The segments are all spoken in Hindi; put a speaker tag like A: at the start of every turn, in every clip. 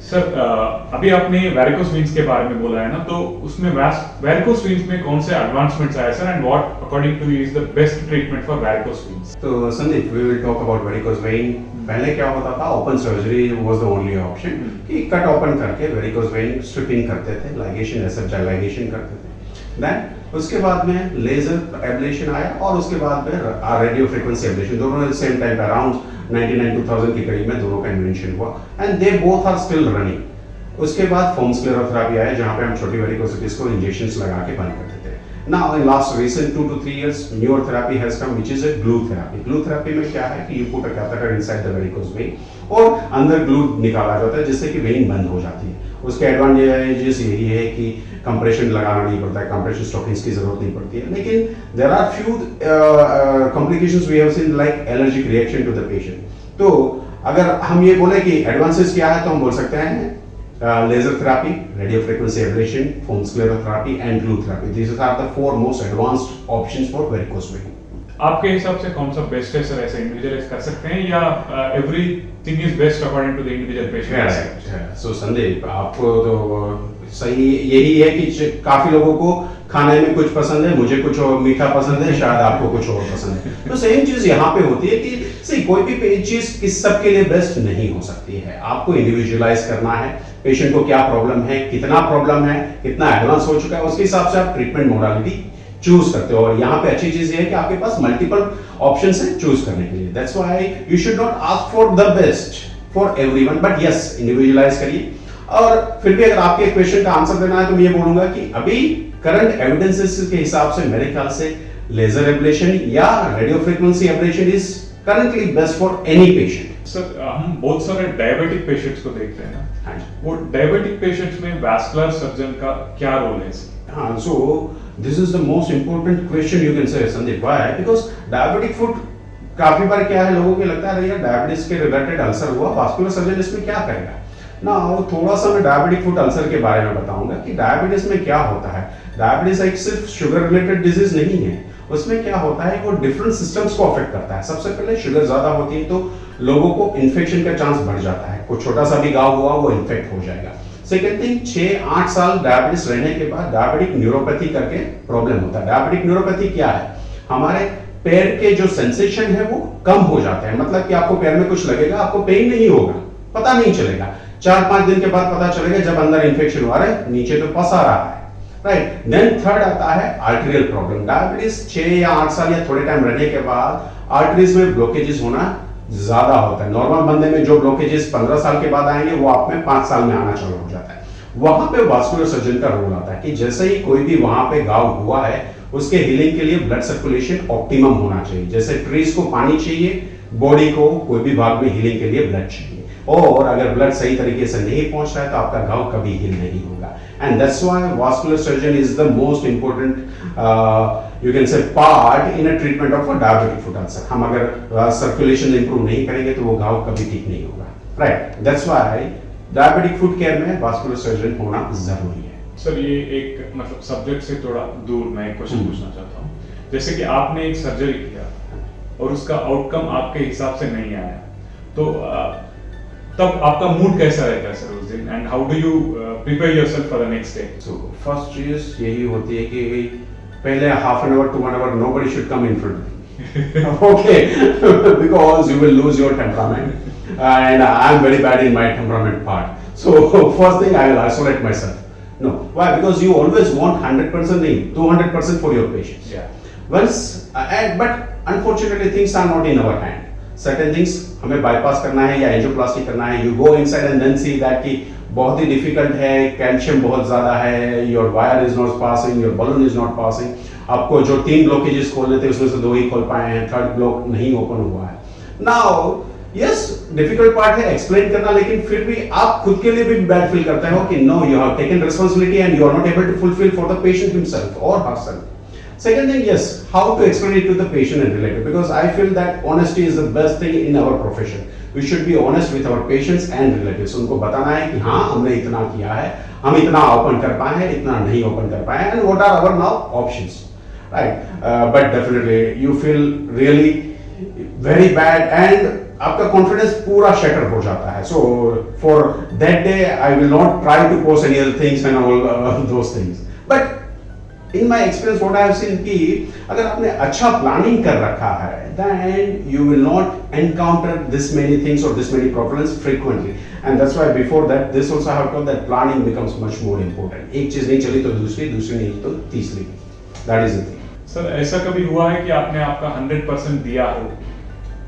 A: सर अभी आपने वेरिकोस वेन्स के बारे में बोला है ना, तो उसमें वेरिकोस वेन्स में कौन से एडवांसमेंट्स आए sir, and what according to you is the best treatment for varicose veins?
B: तो Sandeep, we will talk about varicose vein. पहले क्या होता था, open surgery was the only option कि कट ओपन करके वेरिकोस वेन स्ट्रिपिंग करते थे, लाइगेशन एसेप्टाइल लाइगेशन करते थे। देन उसके बाद में लेजर एब्लेशन आया और उसके बाद में रेडियो फ्रीक्वेंसी एब्लेशन, दोनों सेम टाइम अराउंड 99-2000 के करीब में दोनों का इन्वेंशन हुआ and they both are still running. उसके बाद फोम स्क्लेरोथेरेपी आया जहां पे हम छोटी वेरिकोसिटीज को इंजेक्शंस लगा के बंद करते थे। Now in last recent 2 to 3 years newer therapy has come, which is a glue therapy. Glue therapy में क्या है कि you put a catheter inside the varicose vein और अंदर glue निकाला जाता है जिससे कि वेन बंद हो जाती है। उसके एडवांटेजेस यही है कि कंप्रेशन लगाना नहीं पड़ता है, कंप्रेशन स्टॉकिंग्स की जरूरत नहीं पड़ती है, लेकिन there are few complications we have seen like allergic reaction to the patient. तो अगर हम ये बोले कि एडवांसेस क्या है तो हम बोल सकते हैं laser therapy, radio frequency ablation, foam sclerotherapy and glue therapy. These are the 4 most advanced options for varicose vein.
A: आपके हिसाब से कौन सा बेस्ट है सर? ऐसे इंडिविजुअलाइज कर सकते हैं या everything is best according to the individual patient?
B: So Sandeep, आपको तो सही यही है कि काफी लोगों को खाने में कुछ पसंद है, मुझे कुछ और मीठा पसंद है, शायद आपको कुछ और पसंद है। तो सेम चीज यहाँ पे होती है कि सही कोई भी चीज किस सबके लिए बेस्ट नहीं हो सकती है। आपको इंडिविजुअलाइज करना है, पेशेंट को क्या प्रॉब्लम है, कितना प्रॉब्लम है, कितना एडवांस हो चुका है, उसके हिसाब से आप ट्रीटमेंट मोडालिटी चूज करते हो। और यहाँ पे अच्छी चीज ये है कि आपके पास मल्टीपल ऑप्शंस हैं चूज करने के लिए। That's why you should not ask for the best for everyone, but yes individualise करिए। और फिर भी अगर आपके क्वेश्चन का आंसर देना है तो मैं ये बोलूंगा कि अभी करंट एविडेंसेस के हिसाब से मेरे ख्याल से लेजर एब्लेशन या radio frequency ablation is currently best for any patient.
A: Sir हम बहुत सारे डायबिटिक पेशेंट्स को देखते हैं ना, वो डायबिटिक पेशेंट्स में वैस्कुलर सर्जन का क्या रोल है?
B: हाँ, so this is the most important question you can say, Sandeep. Why? Because diabetic foot काफी बार क्या है, लोगों को लगता है यार डायबिटीज के रिलेटेड अल्सर हुआ, वास्कुलर सर्जन इसमें क्या करेगा ना। थोड़ा सा मैं डायबिटिक फुट अल्सर के बारे में बताऊंगा कि डायबिटीज में क्या होता है। डायबिटीज एक सिर्फ शुगर रिलेटेड डिजीज नहीं है, उसमें क्या होता है वो डिफरेंट सिस्टम्स को अफेक्ट करता है। सबसे पहले शुगर ज्यादा होती है तो लोगों को इन्फेक्शन का चांस बढ़ जाता है, कोई छोटा सा भी घाव हुआ वो इन्फेक्ट हो जाएगा। सेकेंड थिंग, 6-8 साल डायबिटीज रहने के बाद डायबिटिक न्यूरोपैथी करके प्रॉब्लम होता है। डायबिटिक न्यूरोपैथी क्या है, हमारे पैर के जो सेंसेशन है वो कम हो जाते हैं, मतलब कि आपको पैर में कुछ लगेगा, आपको पेन नहीं होगा, पता नहीं चलेगा। 4-5 दिन के बाद पता चलेगा जब अंदर इन्फेक्शन हुआ है, नीचे तो पसा रहा है, राइट। देन थर्ड आता है आर्टेरियल प्रॉब्लम। डायबिटीज 6 या 8 साल या थोड़े टाइम रहने के बाद आर्टरीज में ब्लॉकेजेस होना ज्यादा होता है। नॉर्मल बंदे में जो ब्लॉकेजेस 15 साल के बाद आएंगे वो आप में 5 साल में आना चालू हो जाता है। वहां पे वास्कुलर सर्जन का रोल आता है कि जैसे ही कोई भी वहां पे घाव हुआ है उसके हीलिंग के लिए ब्लड सर्कुलेशन ऑप्टिमम होना चाहिए। जैसे ट्रीज को पानी चाहिए, बॉडी को कोई भी भाग में हीलिंग के लिए ब्लड चाहिए, और अगर ब्लड सही तरीके से नहीं पहुंच रहा है तो आपका घाव कभी हील नहीं होगा। And that's why vascular surgeon is the most important you can say part in a treatment of a diabetic foot ulcer. हम अगर सर्कुलेशन इंप्रूव नहीं करेंगे तो वो घाव कभी ठीक नहीं होगा, right. That's why diabetic foot care में वास्कुलर सर्जन होना जरूरी है।
A: सर ये एक मतलब सब्जेक्ट से थोड़ा दूर मैं एक क्वेश्चन पूछना चाहता हूँ। जैसे कि आपने एक सर्जरी किया और उसका आउटकम आपके हिसाब से नहीं आया, तो तब आपका मूड कैसा रहता है सर उस दिन, and how do you prepare yourself for the next day?
B: So first चीज यही होती है कि पहले half an hour to 1 hour nobody should come in front, okay, because you will lose your temperament and I am very bad in my temperament part. So first thing I will isolate myself. No, why? Because you always want 100% नहीं, 200% for your patients.
A: Yeah.
B: Once, but unfortunately things are not in our hand. Certain things हमें bypass करना है या एंजियोप्लास्टी करना है, you go inside and then see that कि बहुत ही difficult है, कैल्शियम बहुत ज़्यादा है, your wire is not passing, your balloon is not passing. आपको जो 3 blockages खोलने थे उसमें से 2 ही खोल पाए हैं, 3rd block नहीं open हुआ है। Now, यस डिफिकल्ट पार्ट है एक्सप्लेन करना, लेकिन फिर भी आप खुद के लिए भी बैड फील करते हो कि no you have taken responsibility and you are not able to fulfil for the patient himself और herself. Second thing, yes, how to explain it to the patient and relative, because I feel that honesty is the best thing in our profession. We should be honest with our patients and relatives. उनको बताना है कि हाँ हमने इतना किया है, हम इतना ओपन कर पाए हैं, इतना नहीं ओपन कर पाए हैं, and what are our now options, right. But definitely you feel really very bad, and आपका कॉन्फिडेंस पूरा शटर हो जाता है. So for that day I will not try to post any other things and all those things. But in my experience what I have seen कि अगर आपने अच्छा प्लानिंग कर रखा है then you will not encounter this many things or this many problems frequently, and that's why before that this also I have told that planning becomes much more important. एक चीज नहीं चली तो दूसरी, दूसरी नहीं तो तीसरी. That is the thing.
A: Sir ऐसा कभी हुआ है कि आपने आपका 100% दिया हो,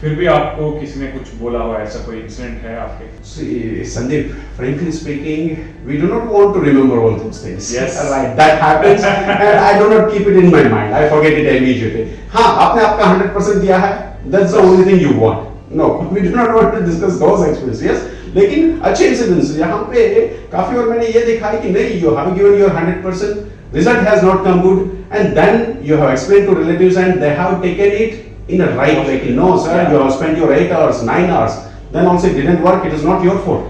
A: फिर भी आपको किसी ने कुछ बोला हो, ऐसा कोई इंसिडेंट है आपके?
B: See, Sandeep, frankly speaking, we do not want to remember all those things.
A: Yes.
B: Right, that happens, and I do not keep it in my mind. I forget it immediately. हाँ, आपने आपका 100% दिया है. That's the only thing you want. No, we do not want to discuss those experiences. Yes, लेकिन अच्छे इंसिडेंट्स यहाँ पे काफी और मैंने ये देखा है कि नहीं, you have given your 100%, result has not come good, and then you have explained to relatives and they have taken it in a right way. No sir, you have spent your 8 hours, 9 hours, then also it didn't work, it is not your fault.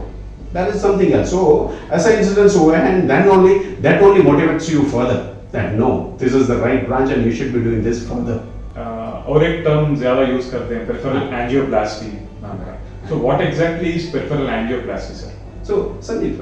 B: That is something else. So ऐसा incidents हुए हैं, and then only that only motivates you further that no, this is the right branch and you should be doing this further.
A: और एक टर्म ज्यादा यूज करते हैं, पेरिफेरल एंजियोप्लास्टी नाम का. So what exactly is peripheral angioplasty, sir?
B: So Sandeep,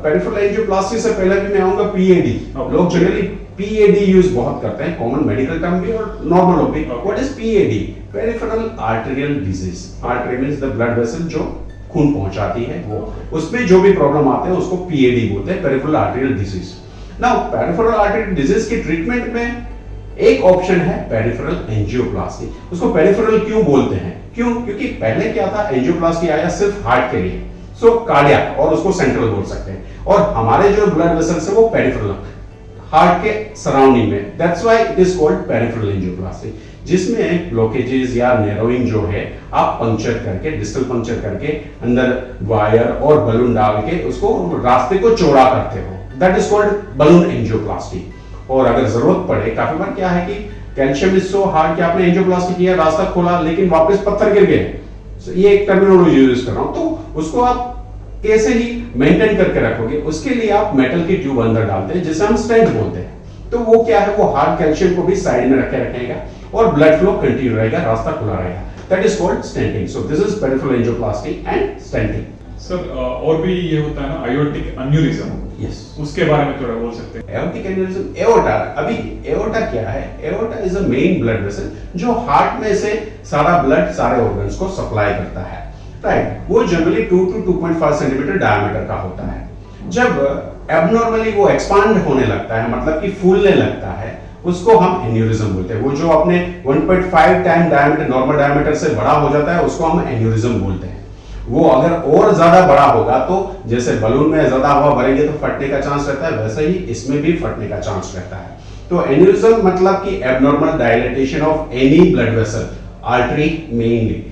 B: peripheral angioplasty से पहले भी मैं आऊँगा PAD. लोग जनरली PAD यूज बहुत करते हैं, कॉमन मेडिकल टर्म भी और नॉर्मल भी. What is PAD? Peripheral arterial disease. Artery means the blood vessel जो खून पहुंचाती है, वो उसमें जो भी प्रॉब्लम आते हैं उसको PAD बोलते हैं, peripheral arterial disease. Now peripheral arterial disease की ट्रीटमेंट में एक ऑप्शन है पेरिफेरल एंजियोप्लास्टी. उसको पेरिफेरल क्यों बोलते हैं? क्यों? क्योंकि पहले क्या था, एंजियोप्लास्टी आया सिर्फ हार्ट के लिए, सो कार्डियक, और उसको सेंट्रल बोल सकते हैं, और हमारे जो ब्लड वेसल्स है वो पेरिफेरल हार्ट के सराउंडिंग में. That's why it is called peripheral angioplasty, जिसमें ब्लॉकेजेस या नैरोइंग जो है आप पंक्चर करके, डिस्टल पंक्चर करके अंदर वायर और बलून डाल के उसको रास्ते को चौड़ा करते हो. That is called balloon angioplasty. और अगर जरूरत पड़े, काफी बार क्या है कि कैल्शियम इज सो हार्ड कि आपने एंजियोप्लास्टी किया, रास्ता खोला, लेकिन वापस पत्थर गिर गए. ये एक टर्मिनोलॉजी यूज कर रहा हूं, तो उसको आप कैसे ही मेंटेन करके रखोगे, उसके लिए आप मेटल की ट्यूब अंदर डालते हैं जिसे हम स्टेंट बोलते हैं. तो वो क्या है, वो हार्ड कैल्शियम को भी साइड में रखे रखेगा और ब्लड फ्लो कंटिन्यू रहेगा, रास्ता खुला रहेगा. That is called stenting. So this is peripheral angioplasty and stenting.
A: Sir और भी ये होता है ना आयोटिक अन्यूरिज्म.
B: यस,
A: उसके बारे में थोड़ा बोल सकते हैं?
B: Aortic aneurysm, aorta. अभी एओर्टा क्या है? Aorta is a main blood vessel जो हार्ट में से सारा ब्लड सारे ऑर्गन्स को सप्लाई करता है. राइट, वो जनरली 2 to 2.5 सेंटीमीटर डायमीटर का होता है. जब एबनॉर्मली वो एक्सपांड होने लगता है, मतलब कि फूलने लगता है, उसको हम एन्यूरिज्म बोलते हैं. वो जो अपने 1.5 टाइम डायमीटर, नॉर्मल डायमीटर से बड़ा हो जाता है, उसको हम एन्यूरिज्म बोलते हैं. वो अगर और ज्यादा बड़ा होगा तो जैसे बलून में ज्यादा हवा भरेंगे तो फटने का चांस रहता है, वैसे ही इसमें भी फटने का चांस रहता है. तो एन्यूरिज्म मतलब कि abnormal dilatation of any blood vessel, artery mainly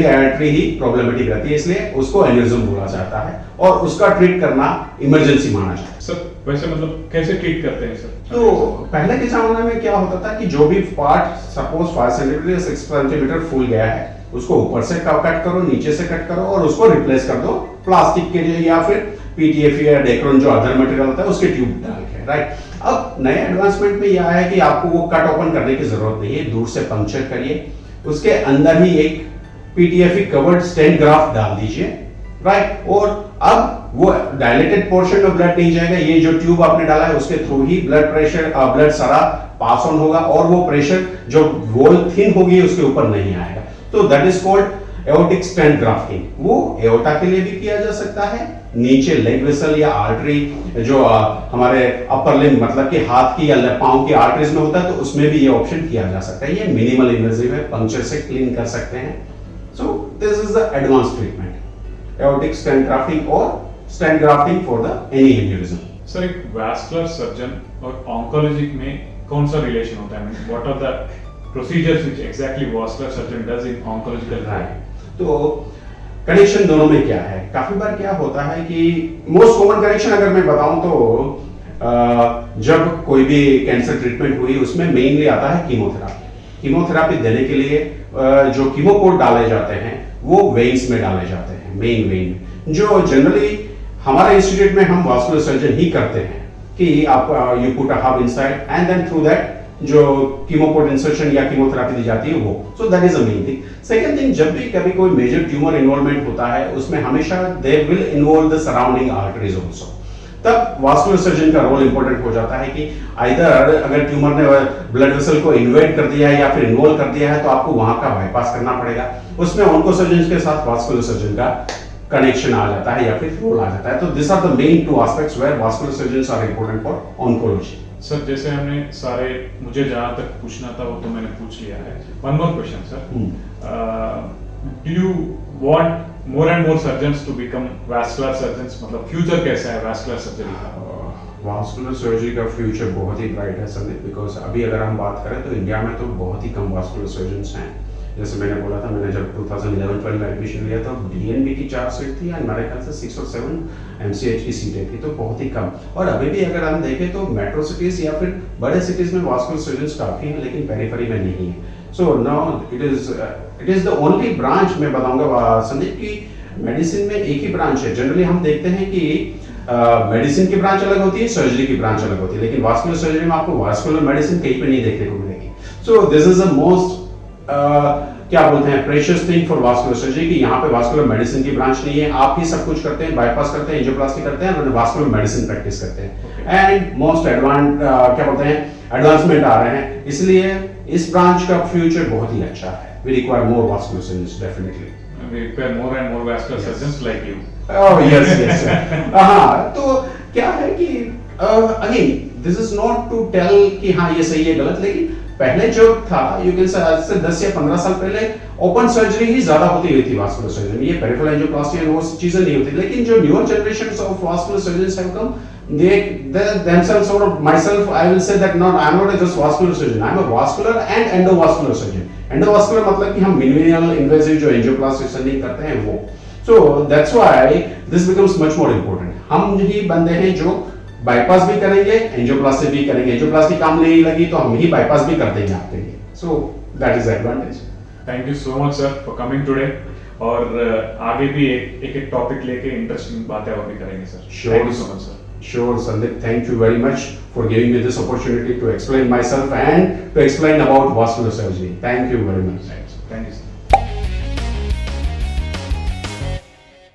B: artery he problematic रहती है, इसलिए उसको एन्यूरिज्म बोला जाता है और उसका ट्रीट करना इमरजेंसी माना जाता है.
A: सर वैसे मतलब कैसे ट्रीट करते हैं सर?
B: तो पहले के जमाने में क्या होता था कि जो भी पार्ट सपोज 5 सेंटीमीटर या 6 सेंटीमीटर फूल गया है, उसको ऊपर से कट करो, नीचे से कट करो और उसको रिप्लेस कर दो प्लास्टिक के लिए या फिर PTFE या डेक्रोन जो अदर मटेरियल होता है उसके ट्यूब डाल के. राइट, अब नए एडवांसमेंट में यह है कि आपको वो कट ओपन करने की जरूरत नहीं है, दूर से पंक्चर करिए, उसके अंदर ही एक PTFE कवर्ड स्टेंट ग्राफ्ट डाल दीजिए. राइट, और अब वो डायलेटेड पोर्शन में ब्लड नहीं जाएगा, ये जो ट्यूब आपने डाला है उसके थ्रू ही ब्लड प्रेशर, ब्लड सारा पास ऑन होगा और वो प्रेशर जो वॉल थिन होगी उसके ऊपर नहीं आएगा. तो that is called aortic stent grafting. वो एओर्टा के लिए भी किया जा सकता है, नीचे लेग वेसल या आर्टरी जो हमारे अपर लिम्ब मतलब कि हाथ की या पांव की आर्टरीज में होता है, तो उसमें भी ये ऑप्शन किया जा सकता है. ये मिनिमल इन्वेजिव है, पंक्चर से क्लीन कर सकते हैं. So this is the advance treatment, aortic stent grafting और stent grafting for the any aneurysm.
A: Sir एक वैस्कुलर सर्जन और ऑन्कोलॉजी में कौन सा रिलेशन होता है? What are the procedures which exactly vascular surgeon does in oncological trial?
B: तो कनेक्शन दोनों में क्या है? काफी बार क्या होता है कि मोस्ट कॉमन कनेक्शन अगर मैं बताऊं तो जब कोई भी कैंसर ट्रीटमेंट हुई उसमें मेनली आता है कीमोथेरापी. कीमोथेरापी देने के लिए जो कीमोपोर्ट डाले जाते हैं वो वेन्स में डाले जाते हैं, मेन वेन, जो जनरली हमारे इंस्टीट्यूट में हम वास्कुलर सर्जन ही करते हैं कि आप you put a hub inside and then through that जो कीमोपोर्ट इंसर्शन या कीमोथेरेपी दी जाती है वो। So that is a main thing. Second thing, जब भी कभी कोई मेजर ट्यूमर इन्वॉल्वमेंट होता है उसमें हमेशा they will involve the surrounding arteries also. तब वास्कुलर सर्जन का रोल इंपॉर्टेंट हो जाता है कि आइदर अगर ट्यूमर ने ब्लड वेसल को इन्वेड कर दिया है या फिर इन्वॉल्व कर दिया है तो आपको वहां का बाईपास करना पड़ेगा। उसमें ऑन्कोसर्जन के साथ वास्कुलर सर्जन का कनेक्शन आ जाता है या फिर रोल आ जाता है। तो this are the main two aspects where vascular surgeons are important for oncology.
A: Sir जैसे हमने सारे, मुझे जहां तक पूछना था वो तो मैंने पूछ लिया है। One more question sir, do you want more and more surgeons to become vascular surgeons? मतलब फ्यूचर कैसा है वैस्कुलर सर्जरी का?
B: वास्कुलर सर्जरी का फ्यूचर बहुत ही ब्राइट है संदीप, बिकॉज अभी अगर हम बात करें तो इंडिया में तो बहुत ही कम वास्कुलर सर्जन्स हैं। जैसे मैंने बोला था, मैंने जब 2011-12 में एडमिशन लिया था डीएनबी की 4 सीट थी एंड मेरे ख्याल से 6 और 7 एमसीएच की सीटें थी, तो बहुत ही कम। और अभी भी अगर हम देखें तो मेट्रो सिटीज या फिर बड़े सिटीज में वास्कुलर सर्जन्स काफी हैं, लेकिन पेरिफेरी में नहीं है। So now it is the only branch, मैं बताऊंगा संदीप की मेडिसिन में एक ही ब्रांच है। जनरली हम देखते हैं कि मेडिसिन की ब्रांच अलग होती है, सर्जरी की ब्रांच अलग होती है, लेकिन वास्कुलर सर्जरी में आपको वास्कुलर मेडिसिन कहीं पे नहीं देखने को मिलेगी। सो दिस इज द मोस्ट क्या बोलते हैं precious thing for vascular surgery, कि यहाँ पे वास्कुलर मेडिसिन की ब्रांच नहीं है। आप ही सब कुछ करते हैं, बाईपास करते हैं, एंजियोप्लास्टी करते हैं और वास्कुलर मेडिसिन प्रैक्टिस करते हैं। एंड मोस्ट क्या बोलते हैं एडवांसमेंट आ रहे हैं, इसलिए इस ब्रांच का फ्यूचर बहुत ही अच्छा है। We require more vascular surgeons definitely.
A: We require more and more vascular surgeons like you.
B: Oh yes, yes. हाँ, तो क्या है कि again this is not to tell कि हाँ ये सही है गलत, लेकिन पहले जो था यू कैन से आज से 10 या 15 साल पहले ओपन सर्जरी ही ज्यादा होती हुई थी वास्कुलर सर्जरी में। ये पेरिफेरल एंजियोप्लास्टी और वो चीजें नहीं होती, लेकिन जो newer generations of vascular surgeons have come, they themselves or myself I will say that not I am not a just vascular surgeon, I am a vascular and endovascular surgeon. Endovascular मतलब कि हम minimally invasive जो angioplasty सर्जरी करते हैं वो। So that's why this becomes much more important. हम ही बंदे हैं जो बाईपास भी करेंगे, एंजियोप्लास्टी भी करेंगे। एंजियोप्लास्टी काम नहीं लगी तो हम ही बाईपास भी कर देंगे आपके लिए। So that is the advantage.
A: Thank you so much sir for coming today. और आगे भी एक टॉपिक लेके इंटरेस्टिंग बातें और भी करेंगे sir.
B: Sure.
A: Thank you so much sir.
B: Sure, Sandeep. Thank you very much for giving me this opportunity to explain myself and to explain about vascular surgery. Thank you very much.